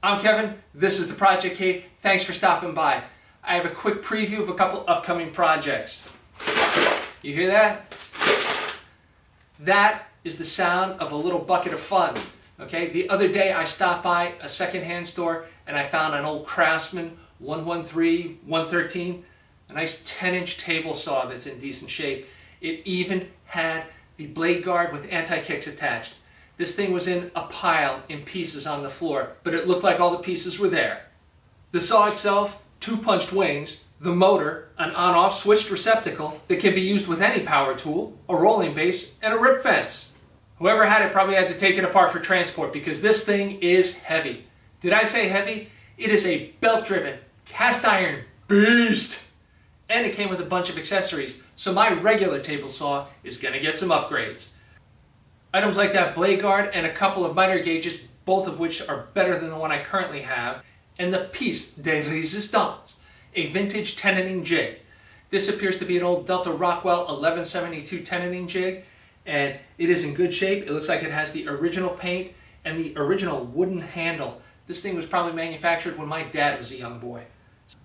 I'm Kevin, this is the Project Cave. Thanks for stopping by. I have a quick preview of a couple upcoming projects. You hear that? That is the sound of a little bucket of fun. Okay, the other day I stopped by a secondhand store and I found an old Craftsman 113, 113, a nice 10-inch table saw that's in decent shape. It even had the blade guard with anti-kicks attached. This thing was in a pile in pieces on the floor, but it looked like all the pieces were there. The saw itself, 2 punched wings, the motor, an on-off switched receptacle that can be used with any power tool, a rolling base, and a rip fence. Whoever had it probably had to take it apart for transport because this thing is heavy. Did I say heavy? It is a belt-driven, cast iron beast. And it came with a bunch of accessories, so my regular table saw is going to get some upgrades. Items like that blade guard and a couple of miter gauges, both of which are better than the one I currently have, and the piece de résistance, a vintage Tenoning Jig. This appears to be an old Delta Rockwell 1172 Tenoning Jig, and it is in good shape. It looks like it has the original paint and the original wooden handle. This thing was probably manufactured when my dad was a young boy.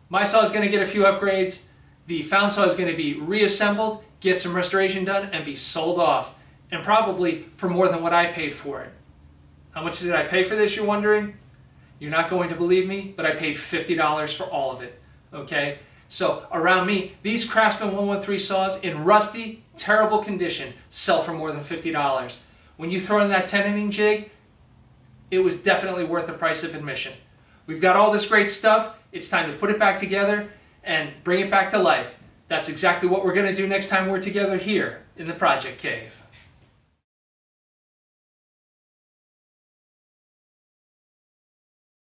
My saw is going to get a few upgrades. The found saw is going to be reassembled, get some restoration done, and be sold off. And probably for more than what I paid for it. How much did I pay for this, you're wondering? You're not going to believe me, but I paid $50 for all of it. Okay? So around me, these Craftsman 113 saws in rusty, terrible condition sell for more than $50. When you throw in that Tenoning Jig, it was definitely worth the price of admission. We've got all this great stuff. It's time to put it back together and bring it back to life. That's exactly what we're going to do next time we're together here in the Project Cave.